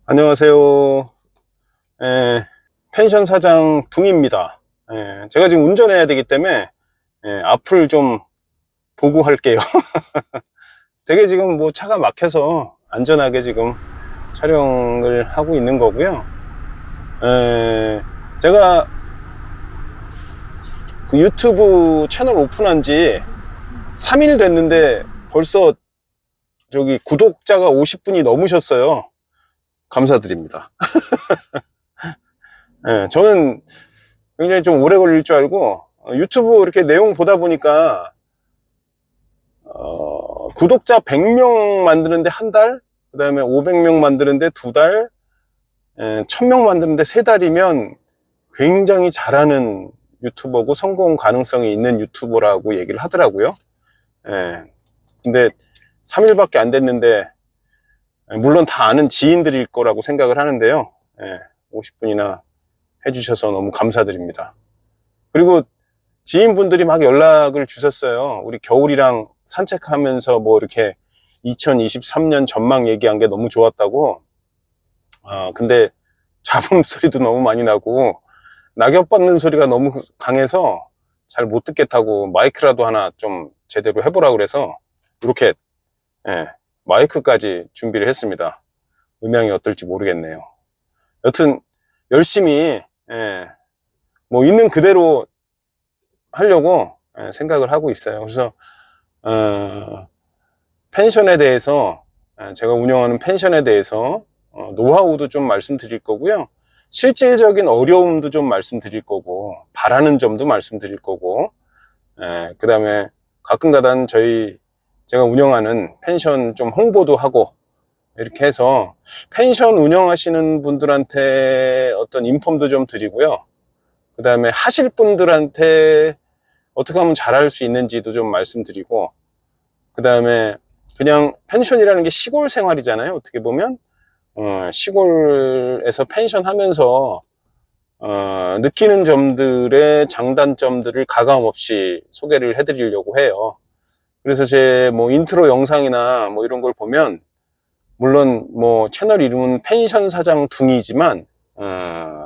안녕하세요. 예, 펜션 사장 둥입니다. 제가 지금 운전해야 되기 때문에 앞을 좀 보고 할게요. 되게 지금 뭐 차가 막혀서 안전하게 지금 촬영을 하고 있는 거고요. 제가 그 유튜브 채널 오픈한 지 3일 됐는데 벌써 저기 구독자가 50분이 넘으셨어요. 감사드립니다. 저는 굉장히 좀 오래 걸릴 줄 알고 유튜브 이렇게 내용 보다 보니까 구독자 100명 만드는데 한 달, 그 다음에 500명 만드는데 두 달, 1000명 만드는데 세 달이면 굉장히 잘하는 유튜버고 성공 가능성이 있는 유튜버라고 얘기를 하더라고요. 근데 3일밖에 안 됐는데 물론 다 아는 지인들일 거라고 생각을 하는데요. 50분이나 해주셔서 너무 감사드립니다. 그리고 지인분들이 막 연락을 주셨어요. 우리 겨울이랑 산책하면서 뭐 이렇게 2023년 전망 얘기한 게 너무 좋았다고. 근데 잡음 소리도 너무 많이 나고 낙엽 받는 소리가 너무 강해서 잘 못 듣겠다고 마이크라도 하나 좀 제대로 해보라고 그래서 이렇게 마이크까지 준비를 했습니다. 음향이 어떨지 모르겠네요. 여튼 열심히 뭐 있는 그대로 하려고 생각을 하고 있어요. 그래서 펜션에 대해서 제가 운영하는 pension에 대해서 노하우도 좀 말씀드릴 거고요. 실질적인 어려움도 좀 말씀드릴 거고 바라는 점도 말씀드릴 거고 그 다음에 가끔가다 제가 운영하는 펜션 좀 홍보도 하고 이렇게 해서 펜션 운영하시는 분들한테 어떤 인폼도 좀 드리고요. 그 다음에 하실 분들한테 어떻게 하면 잘할 수 있는지도 좀 말씀드리고, 그 다음에 그냥 펜션이라는 게 시골 생활이잖아요. 어떻게 보면 시골에서 펜션 하면서 느끼는 점들의 장단점들을 가감없이 소개를 해드리려고 해요. 그래서 제 뭐 인트로 영상이나 뭐 이런 걸 보면 물론 뭐 채널 이름은 펜션 사장 둥이지만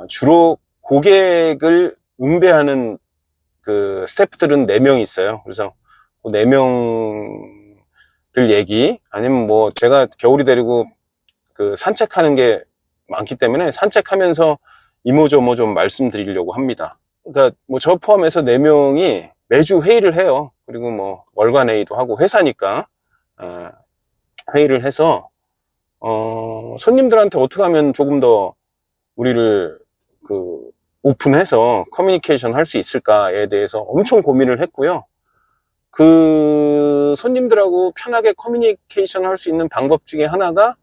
주로 고객을 응대하는 그 스태프들은 4명 있어요. 그래서 그 4명들 얘기 아니면 뭐 제가 겨울이 데리고 그 산책하는 게 많기 때문에 산책하면서 이모저모 좀 말씀드리려고 합니다. 그러니까 뭐 저 포함해서 4명이 매주 회의를 해요. 그리고 뭐 월간 회의도 하고 회사니까 회의를 해서 손님들한테 어떻게 하면 조금 더 우리를 그 오픈해서 커뮤니케이션 할 수 있을까에 대해서 엄청 고민을 했고요. 그 손님들하고 편하게 커뮤니케이션 할 수 있는 방법 중에 하나가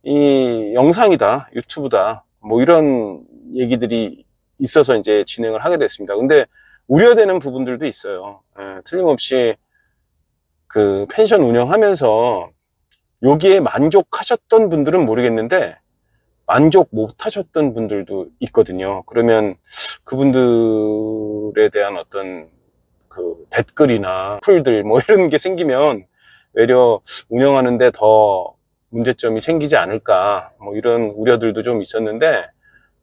이 영상이다, 유튜브다, 뭐 이런 얘기들이 있어서 이제 진행을 하게 됐습니다. 근데 우려되는 부분들도 있어요. 틀림없이 그 펜션 운영하면서 여기에 만족하셨던 분들은 모르겠는데 만족 못 하셨던 분들도 있거든요. 그러면 그분들에 대한 어떤 그 댓글이나 풀들 뭐 이런 게 생기면 외려 운영하는데 더 문제점이 생기지 않을까 뭐 이런 우려들도 좀 있었는데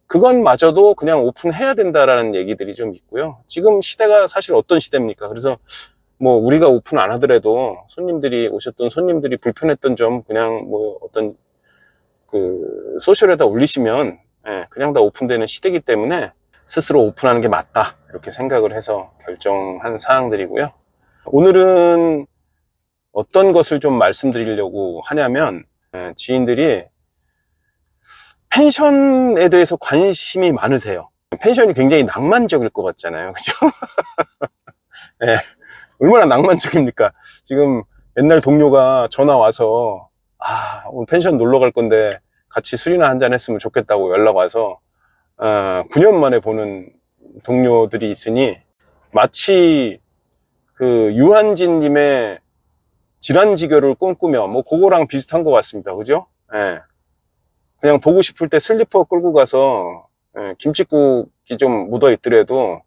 그건 마저도 그냥 오픈해야 된다라는 얘기들이 좀 있고요. 지금 시대가 사실 어떤 시대입니까? 그래서 뭐 우리가 오픈 안 하더라도 오셨던 손님들이 불편했던 점 그냥 뭐 어떤 그 소셜에다 올리시면 그냥 다 오픈되는 시대이기 때문에 스스로 오픈하는 게 맞다 이렇게 생각을 해서 결정한 사항들이고요. 오늘은 어떤 것을 좀 말씀드리려고 하냐면 지인들이 펜션에 대해서 관심이 많으세요. 펜션이 굉장히 낭만적일 것 같잖아요. 그죠? 네, 얼마나 낭만적입니까? 지금 옛날 동료가 전화 와서 오늘 펜션 놀러 갈 건데 같이 술이나 한잔 했으면 좋겠다고 연락 와서 9년 만에 보는 동료들이 있으니 마치 그 유한진 님의 질환지교를 꿈꾸며 뭐 그거랑 비슷한 것 같습니다. 그죠? 그냥 보고 싶을 때 슬리퍼 끌고 가서 김칫국이 좀 묻어 있더라도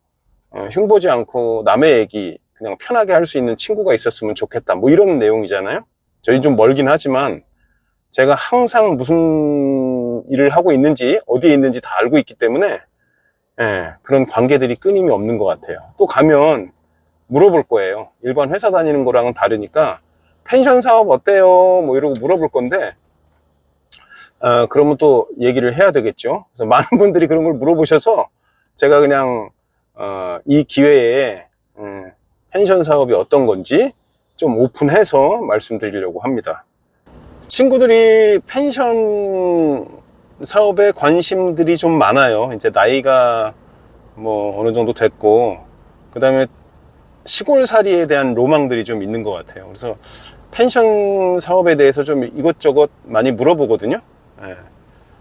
흉보지 않고 남의 얘기 그냥 편하게 할 수 있는 친구가 있었으면 좋겠다 뭐 이런 내용이잖아요. 저희 좀 멀긴 하지만 제가 항상 무슨 일을 하고 있는지 어디에 있는지 다 알고 있기 때문에 그런 관계들이 끊임이 없는 것 같아요. 또 가면 물어볼 거예요. 일반 회사 다니는 거랑은 다르니까 펜션 사업 어때요? 뭐 이러고 물어볼 건데 그러면 또 얘기를 해야 되겠죠. 그래서 많은 분들이 그런 걸 물어보셔서 제가 그냥 이 기회에 펜션 사업이 어떤 건지 좀 오픈해서 말씀드리려고 합니다. 친구들이 펜션 사업에 관심들이 좀 많아요. 이제 나이가 뭐 어느 정도 됐고, 그 다음에 시골살이에 대한 로망들이 좀 있는 것 같아요. 그래서 펜션 사업에 대해서 좀 이것저것 많이 물어보거든요.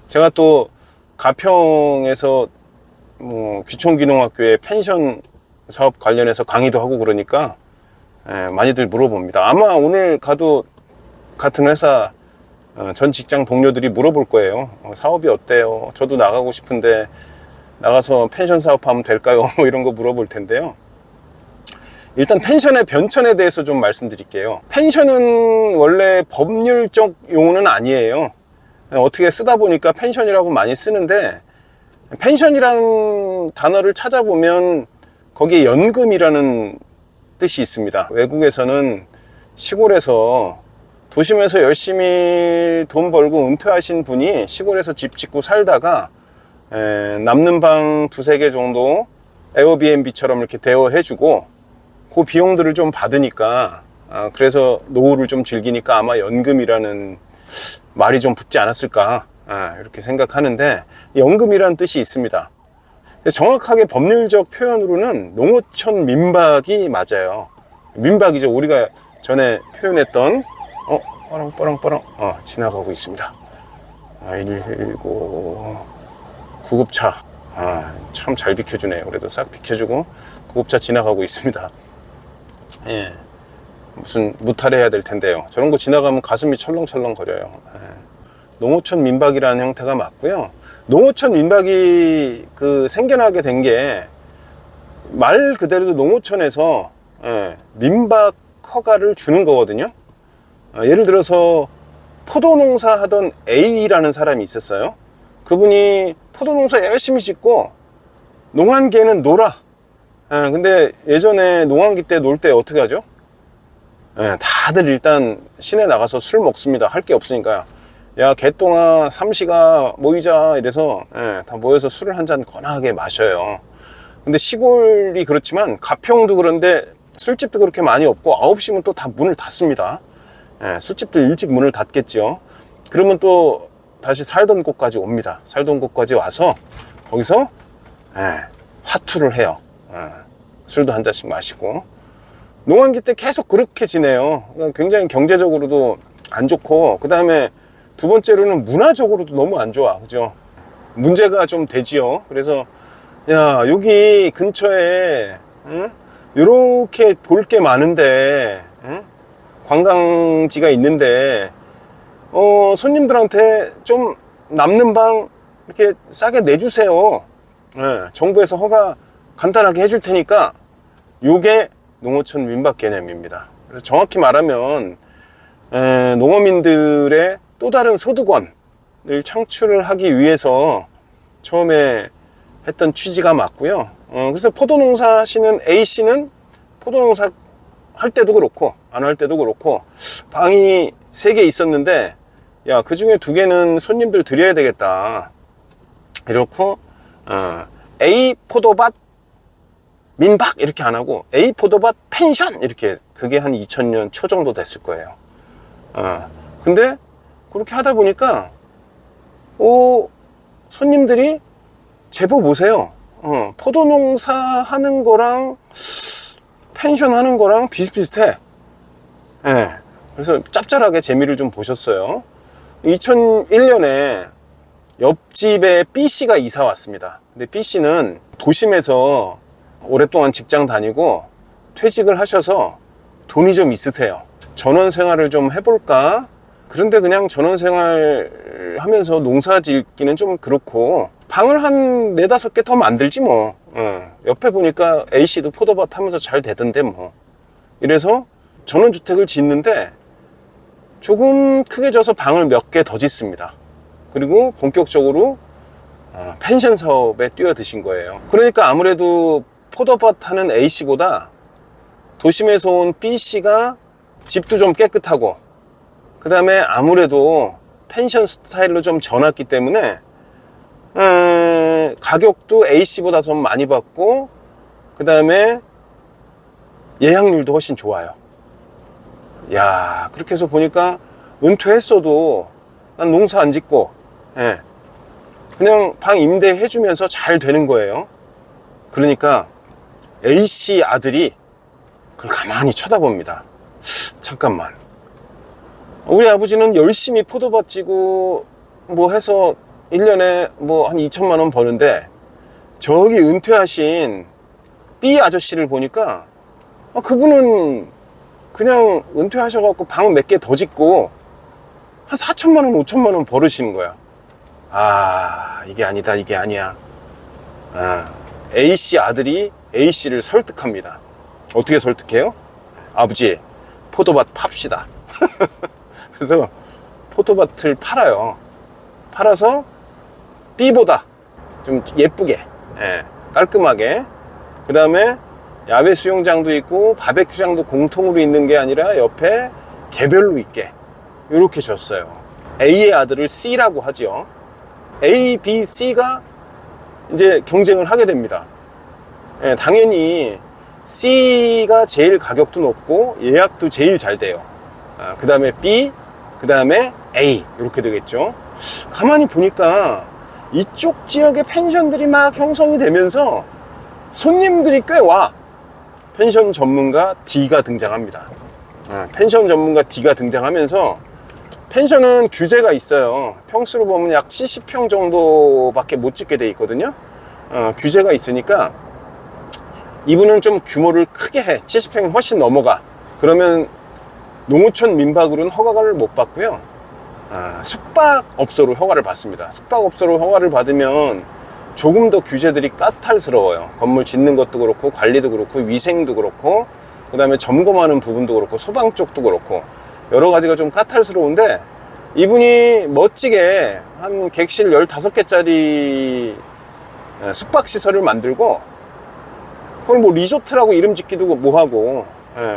제가 또 가평에서 뭐 귀촌기농학교에 펜션 사업 관련해서 강의도 하고 그러니까 많이들 물어봅니다. 아마 오늘 가도 같은 회사 전 직장 동료들이 물어볼 거예요. 사업이 어때요? 저도 나가고 싶은데 나가서 펜션 사업하면 될까요? 뭐 이런 거 물어볼 텐데요. 일단 펜션의 변천에 대해서 좀 말씀드릴게요. 펜션은 원래 법률적 용어는 아니에요. 어떻게 쓰다 보니까 펜션이라고 많이 쓰는데, 펜션이라는 단어를 찾아보면 거기에 연금이라는 뜻이 있습니다. 외국에서는 시골에서, 도심에서 열심히 돈 벌고 은퇴하신 분이 시골에서 집 짓고 살다가 남는 방 두세 개 정도 에어비앤비처럼 이렇게 대여해주고 그 비용들을 좀 받으니까, 그래서 노후를 좀 즐기니까 아마 연금이라는 말이 좀 붙지 않았을까, 이렇게 생각하는데, 연금이라는 뜻이 있습니다. 정확하게 법률적 표현으로는 농어촌 민박이 맞아요. 민박이죠. 우리가 전에 표현했던 뻐렁뻐렁 지나가고 있습니다. 119 구급차, 참 잘 비켜주네요. 그래도 싹 비켜주고 구급차 지나가고 있습니다. 무슨 무탈해야 될 텐데요. 저런 거 지나가면 가슴이 철렁철렁 거려요. 농어촌 민박이라는 형태가 맞고요. 농어촌 민박이 생겨나게 된 게 말 그대로 농어촌에서 민박 허가를 주는 거거든요. 예를 들어서 포도 농사 하던 A라는 사람이 있었어요. 그분이 포도 농사 열심히 짓고 농한기에는 놀아. 근데 예전에 농한기 때 놀 때 어떻게 하죠? 다들 일단 시내 나가서 술 먹습니다. 할 게 없으니까. 야, 개똥아, 삼시가 모이자 이래서 다 모여서 술을 한 잔 거나하게 마셔요. 근데 시골이 그렇지만 가평도 그런데 술집도 그렇게 많이 없고 9시면 또 다 문을 닫습니다. 술집도 일찍 문을 닫겠죠. 그러면 또 다시 살던 곳까지 옵니다. 살던 곳까지 와서 거기서 화투를 해요. 술도 한 잔씩 마시고. 농한기 때 계속 그렇게 지내요. 굉장히 경제적으로도 안 좋고, 그 다음에 두 번째로는 문화적으로도 너무 안 좋아. 그죠? 문제가 좀 되지요. 그래서 야, 여기 근처에 요렇게 볼 게 많은데 관광지가 있는데 손님들한테 좀 남는 방 이렇게 싸게 내주세요. 정부에서 허가 간단하게 해줄 테니까. 요게 농어촌 민박 개념입니다. 그래서 정확히 말하면 농어민들의 또 다른 소득원을 창출을 하기 위해서 처음에 했던 취지가 맞고요. 그래서 포도농사 하시는 A씨는 포도농사 할 때도 그렇고 안 할 때도 그렇고 방이 3개 있었는데, 야, 그 중에 2개는 손님들 드려야 되겠다. 이렇고 A 포도밭 민박 이렇게 안 하고 A 포도밭 펜션 이렇게, 그게 한 2000년 초 정도 됐을 거예요. 근데 그렇게 하다 보니까 손님들이 제법 오세요. 포도 농사 하는 거랑 펜션 하는 거랑 비슷비슷해. 그래서 짭짤하게 재미를 좀 보셨어요. 2001년에 옆집에 B씨가 이사 왔습니다. 근데 B씨는 도심에서 오랫동안 직장 다니고 퇴직을 하셔서 돈이 좀 있으세요. 전원 생활을 좀 해볼까? 그런데 그냥 전원 생활 하면서 농사 짓기는 좀 그렇고 방을 한 4-5개 더 만들지 뭐. 옆에 보니까 A씨도 포도밭 하면서 잘 되던데 뭐. 이래서 전원주택을 짓는데 조금 크게 져서 방을 몇 개 더 짓습니다. 그리고 본격적으로 펜션 사업에 뛰어드신 거예요. 그러니까 아무래도 포도밭 하는 A씨보다 도심에서 온 B씨가 집도 좀 깨끗하고, 그 다음에 아무래도 펜션 스타일로 좀 전왔기 때문에 가격도 A씨보다 좀 많이 받고, 그 다음에 예약률도 훨씬 좋아요. 야, 그렇게 해서 보니까 은퇴했어도 난 농사 안 짓고, 예, 그냥 방 임대해 주면서 잘 되는 거예요. 그러니까 A씨 아들이 그걸 가만히 쳐다봅니다. 잠깐만, 우리 아버지는 열심히 포도밭 지고 뭐 해서 1년에 뭐 한 2천만 원 버는데, 저기 은퇴하신 B 아저씨를 보니까 그분은 그냥 은퇴하셔갖고 방 몇 개 더 짓고 한 4천만 원, 5천만 원 벌으시는 거야. 이게 아니다, 이게 아니야. A씨 아들이 A씨를 설득합니다. 어떻게 설득해요? 아버지, 포도밭 팝시다. 그래서 포도밭을 팔아요. 팔아서 B보다 좀 예쁘게, 깔끔하게, 그 다음에 야외 수영장도 있고 바베큐장도 공통으로 있는 게 아니라 옆에 개별로 있게 이렇게 줬어요. A의 아들을 C라고 하죠. A, B, C가 이제 경쟁을 하게 됩니다. 당연히 C가 제일 가격도 높고 예약도 제일 잘 돼요. 그 다음에 B, 그 다음에 A, 이렇게 되겠죠. 가만히 보니까 이쪽 지역의 펜션들이 막 형성이 되면서 손님들이 꽤 와. 펜션 전문가 D가 등장합니다. 펜션 전문가 D가 등장하면서, 펜션은 규제가 있어요. 평수로 보면 약 70평 정도밖에 못 짓게 돼 있거든요. 규제가 있으니까 이분은 좀 규모를 크게 해. 70평이 훨씬 넘어가. 그러면 농어촌 민박으로는 허가를 못 받고요. 숙박업소로 허가를 받습니다. 숙박업소로 허가를 받으면 조금 더 규제들이 까탈스러워요. 건물 짓는 것도 그렇고, 관리도 그렇고, 위생도 그렇고, 그 다음에 점검하는 부분도 그렇고, 소방 쪽도 그렇고, 여러 가지가 좀 까탈스러운데, 이분이 멋지게 한 객실 15개짜리 숙박시설을 만들고, 그걸 뭐 리조트라고 이름 짓기도 뭐하고,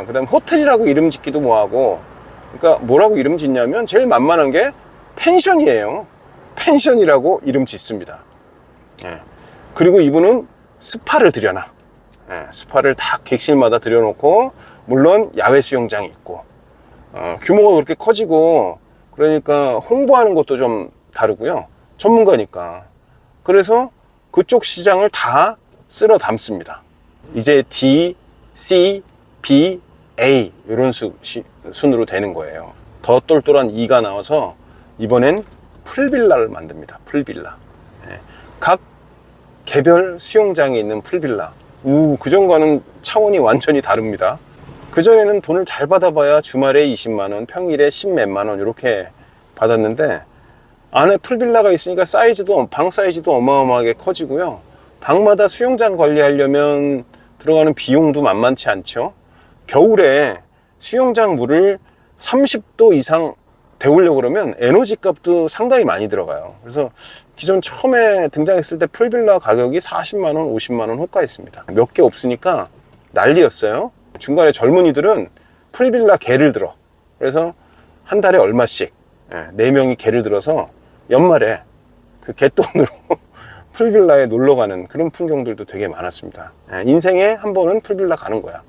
그 다음에 호텔이라고 이름 짓기도 뭐하고, 그러니까 뭐라고 이름 짓냐면 제일 만만한 게 펜션이에요. 펜션이라고 이름 짓습니다. 그리고 이분은 스파를 들여놔. 스파를 다 객실마다 들여놓고, 물론 야외 수영장이 있고, 규모가 그렇게 커지고, 그러니까 홍보하는 것도 좀 다르고요. 전문가니까. 그래서 그쪽 시장을 다 쓸어 담습니다. 이제 D, C, B, A 이런 순으로 되는 거예요. 더 똘똘한 E가 나와서 이번엔 풀빌라를 만듭니다. 풀빌라. 각 개별 수영장에 있는 풀빌라. 그전과는 차원이 완전히 다릅니다. 그전에는 돈을 잘 받아봐야 주말에 20만원, 평일에 10몇만원 이렇게 받았는데, 안에 풀빌라가 있으니까 방 사이즈도 어마어마하게 커지고요. 방마다 수영장 관리하려면 들어가는 비용도 만만치 않죠. 겨울에 수영장 물을 30도 이상 데우려고 그러면 에너지 값도 상당히 많이 들어가요. 그래서 기존 처음에 등장했을 때 풀빌라 가격이 40만원, 50만원 호가였습니다. 몇 개 없으니까 난리였어요. 중간에 젊은이들은 풀빌라 개를 들어. 그래서 한 달에 얼마씩 4명이 개를 들어서 연말에 그 개돈으로 풀빌라에 놀러 가는 그런 풍경들도 되게 많았습니다. 인생에 한 번은 풀빌라 가는 거야.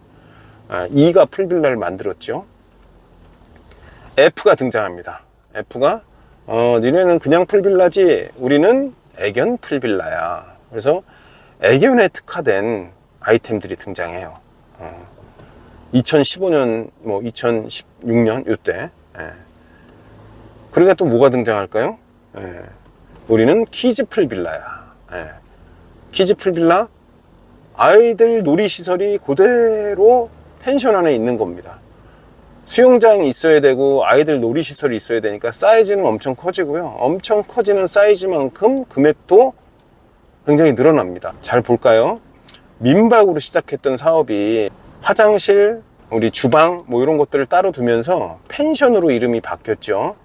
E가 풀빌라를 만들었죠. F가 등장합니다. F가 니네는 그냥 풀빌라지 우리는 애견 풀빌라야. 그래서 애견에 특화된 아이템들이 등장해요. 2015년, 2016년 요때. 그러니까 또 뭐가 등장할까요? 우리는 키즈 풀빌라야. 키즈 풀빌라, 아이들 놀이시설이 그대로 펜션 안에 있는 겁니다. 수영장이 있어야 되고 아이들 놀이시설이 있어야 되니까 사이즈는 엄청 커지고요. 엄청 커지는 사이즈만큼 금액도 굉장히 늘어납니다. 잘 볼까요? 민박으로 시작했던 사업이 화장실, 우리 주방 이런 것들을 따로 두면서 펜션으로 이름이 바뀌었죠.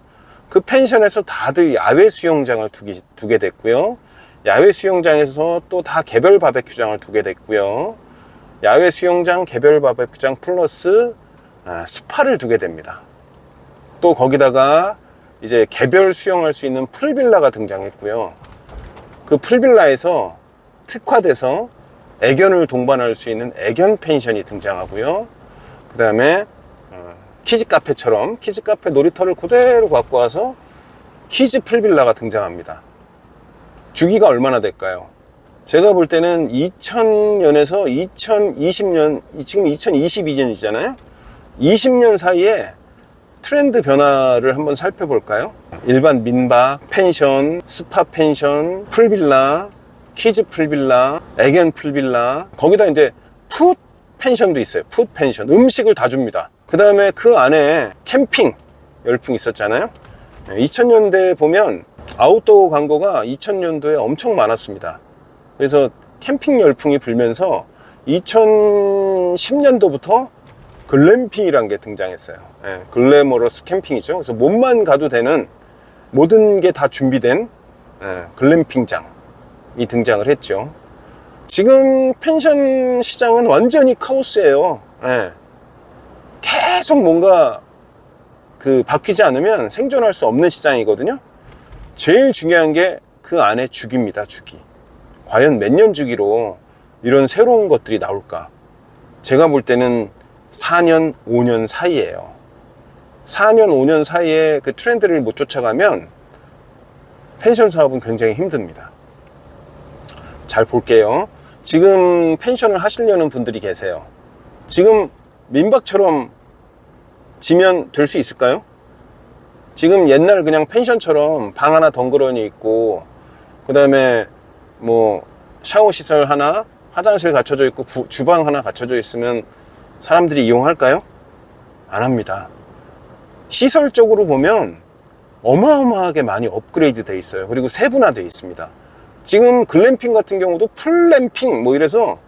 그 펜션에서 다들 야외 수영장을 두게 됐고요. 야외 수영장에서 또 다 개별 바베큐장을 두게 됐고요. 야외 수영장, 개별 바베큐장 플러스 스파를 두게 됩니다. 또 거기다가 이제 개별 수영할 수 있는 풀빌라가 등장했고요. 그 풀빌라에서 특화돼서 애견을 동반할 수 있는 애견 펜션이 등장하고요. 그 다음에 키즈 카페처럼 키즈 카페 놀이터를 그대로 갖고 와서 키즈 풀빌라가 등장합니다. 주기가 얼마나 될까요? 제가 볼 때는 2000년에서 2020년, 지금 2022년이잖아요. 20년 사이에 트렌드 변화를 한번 살펴볼까요? 일반 민박, 펜션, 스파 펜션, 풀빌라, 키즈 풀빌라, 애견 풀빌라, 거기다 이제 푸드 펜션도 있어요. 푸드 펜션, 음식을 다 줍니다. 그 다음에 그 안에 캠핑 열풍 있었잖아요. 2000년대 보면 아웃도어 광고가 2000년도에 엄청 많았습니다. 그래서 캠핑 열풍이 불면서 2010년도부터 글램핑이라는 게 등장했어요. 글래머러스 캠핑이죠. 그래서 몸만 가도 되는 모든 게 다 준비된 글램핑장이 등장을 했죠. 지금 펜션 시장은 완전히 카오스예요. 계속 뭔가 바뀌지 않으면 생존할 수 없는 시장이거든요. 제일 중요한 게 그 안에 주기입니다. 주기. 과연 몇 년 주기로 이런 새로운 것들이 나올까? 제가 볼 때는 4년, 5년 사이에요. 4년, 5년 사이에 그 트렌드를 못 쫓아가면 펜션 사업은 굉장히 힘듭니다. 잘 볼게요. 지금 펜션을 하시려는 분들이 계세요. 지금 민박처럼 지면 될 수 있을까요? 지금 옛날 그냥 펜션처럼 방 하나 덩그러니 있고, 그 다음에 뭐 샤워 시설 하나, 화장실 갖춰져 있고 주방 하나 갖춰져 있으면 사람들이 이용할까요? 안 합니다. 시설적으로 보면 어마어마하게 많이 업그레이드 돼 있어요. 그리고 세분화되어 있습니다. 지금 글램핑 같은 경우도 풀램핑 뭐 이래서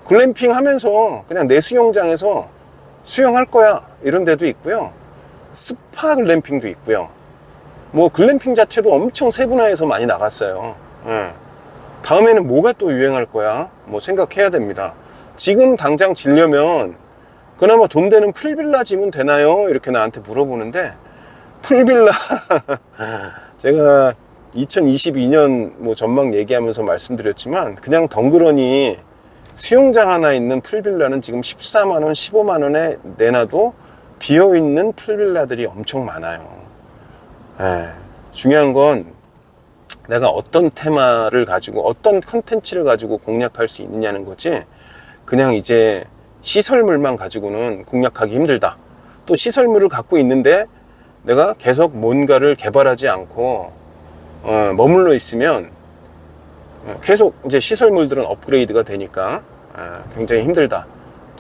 글램핑 하면서 그냥 내 수영장에서 수영할 거야 이런 데도 있고요. 스파 글램핑도 있고요. 뭐 글램핑 자체도 엄청 세분화해서 많이 나갔어요. 다음에는 뭐가 또 유행할 거야 뭐 생각해야 됩니다. 지금 당장 지려면 그나마 돈 되는 풀빌라 지면 되나요? 이렇게 나한테 물어보는데, 풀빌라 제가 2022년 뭐 전망 얘기하면서 말씀드렸지만 그냥 덩그러니 수영장 하나 있는 풀빌라는 지금 14만원, 15만원에 내놔도 비어있는 풀빌라들이 엄청 많아요. 중요한 건 내가 어떤 테마를 가지고 어떤 컨텐츠를 가지고 공략할 수 있느냐는 거지, 그냥 이제 시설물만 가지고는 공략하기 힘들다. 또 시설물을 갖고 있는데 내가 계속 뭔가를 개발하지 않고 머물러 있으면 계속 이제 시설물들은 업그레이드가 되니까 굉장히 힘들다.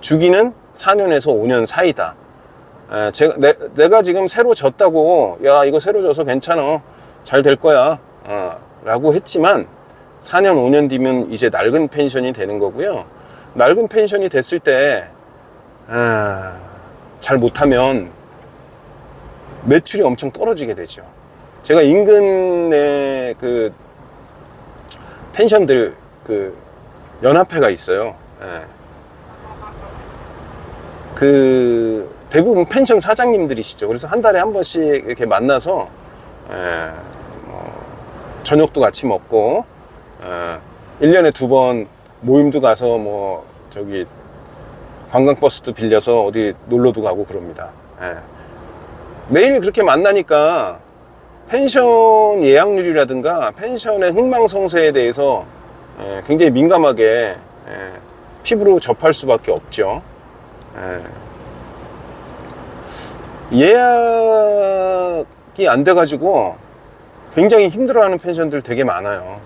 주기는 4년에서 5년 사이다. 내가 지금 새로 졌다고, 야 이거 새로 져서 괜찮아, 잘 될 거야 라고 했지만 4년 5년 뒤면 이제 낡은 펜션이 되는 거고요. 낡은 펜션이 됐을 때 잘 못하면 매출이 엄청 떨어지게 되죠. 제가 인근에 그 펜션들 그 연합회가 있어요. 그 대부분 펜션 사장님들이시죠. 그래서 한 달에 한 번씩 이렇게 만나서 저녁도 같이 먹고 1년에 2번 모임도 가서 뭐 저기 관광버스도 빌려서 어디 놀러도 가고 그럽니다. 매일 그렇게 만나니까 펜션 예약률이라든가 펜션의 흥망성쇠에 대해서 굉장히 민감하게 피부로 접할 수밖에 없죠. 예약이 안 돼가지고 굉장히 힘들어하는 펜션들 되게 많아요.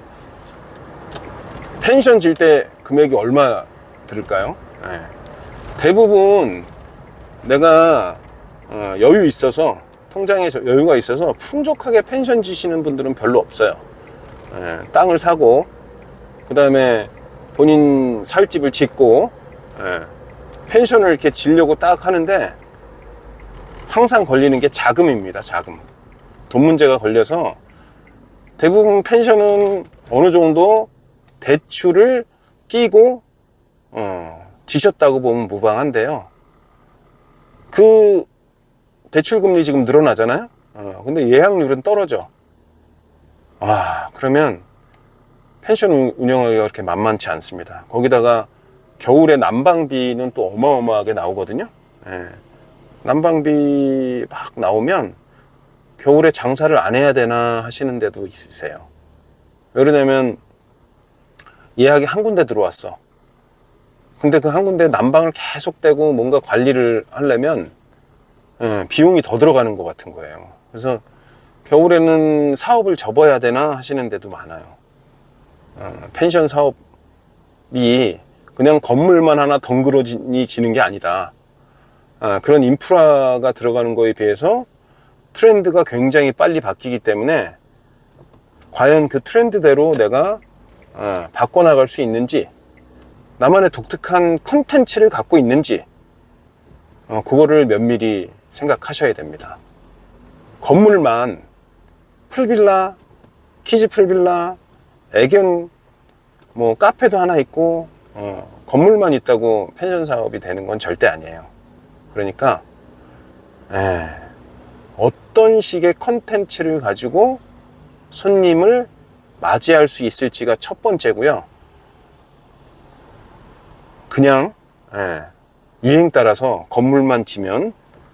펜션 질 때 금액이 얼마 들을까요? 대부분 내가 여유 있어서, 통장에 여유가 있어서 풍족하게 펜션 지시는 분들은 별로 없어요. 땅을 사고 그 다음에 본인 살 집을 짓고 펜션을 이렇게 지려고 딱 하는데 항상 걸리는 게 자금입니다. 자금. 돈 문제가 걸려서 대부분 펜션은 어느 정도 대출을 끼고 지셨다고 보면 무방한데요. 그 대출금리 지금 늘어나잖아요. 근데 예약률은 떨어져. 그러면 펜션 운영하기가 그렇게 만만치 않습니다. 거기다가 겨울에 난방비는 또 어마어마하게 나오거든요. 난방비 막 나오면 겨울에 장사를 안 해야 되나 하시는 데도 있으세요. 왜 그러냐면 예약이 한 군데 들어왔어. 근데 그 한 군데 난방을 계속 떼고 뭔가 관리를 하려면 비용이 더 들어가는 것 같은 거예요. 그래서 겨울에는 사업을 접어야 되나 하시는 데도 많아요. 펜션 사업이 그냥 건물만 하나 덩그러지는 게 아니다. 그런 인프라가 들어가는 거에 비해서 트렌드가 굉장히 빨리 바뀌기 때문에 과연 그 트렌드대로 내가 바꿔나갈 수 있는지, 나만의 독특한 컨텐츠를 갖고 있는지, 그거를 면밀히 생각하셔야 됩니다. 건물만 풀빌라, 키즈 풀빌라, 애견 뭐 카페도 하나 있고 건물만 있다고 펜션 사업이 되는 건 절대 아니에요. 그러니까 어떤 식의 컨텐츠를 가지고 손님을 맞이할 수 있을지가 첫 번째고요. 그냥 유행 따라서 건물만 지면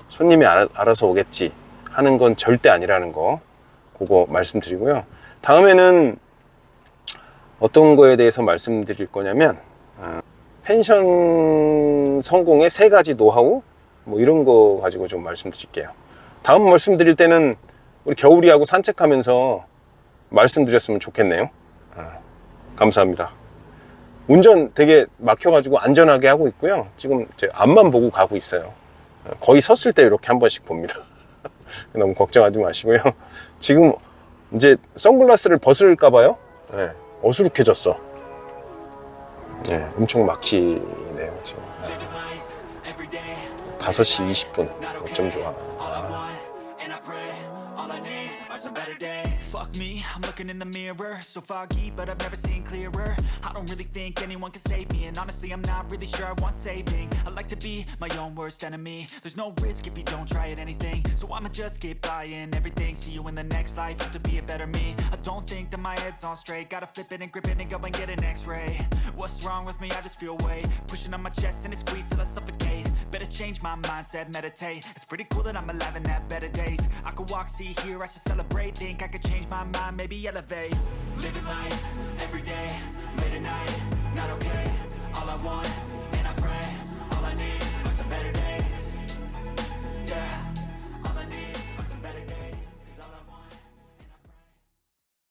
손님이 알아서 오겠지 하는 건 절대 아니라는 거, 그거 말씀드리고요. 다음에는 어떤 거에 대해서 말씀드릴 거냐면 펜션 성공의 3가지 노하우, 뭐 이런 거 가지고 좀 말씀드릴게요. 다음 말씀드릴 때는 우리 겨울이하고 산책하면서 말씀드렸으면 좋겠네요. 감사합니다. 운전 되게 막혀가지고 안전하게 하고 있고요. 지금 제 앞만 보고 가고 있어요. 거의 섰을 때 이렇게 한 번씩 봅니다. 너무 걱정하지 마시고요. 지금 이제 선글라스를 벗을까봐요. 어수룩해졌어. 엄청 막히네요. 지금 5시 20분. 어쩜 좋아. Fuck me, I'm looking in the mirror, so foggy, but I've never seen clearer. I don't really think anyone can save me, and honestly I'm not really sure I want saving. I like to be my own worst enemy. There's no risk if you don't try at anything, so I'ma just keep buying everything. See you in the next life, have to be a better me. I don't think that my head's on straight, gotta flip it and grip it and go and get an x-ray. What's wrong with me? I just feel weight pushing on my chest and it squeezes till I suffocate. Better change my mindset, meditate. It's pretty cool that I'm alive and have better days. I could walk, see, hear, I should celebrate. Think I could change my mind, maybe elevate. Living life, every day, late at night, not okay. All I want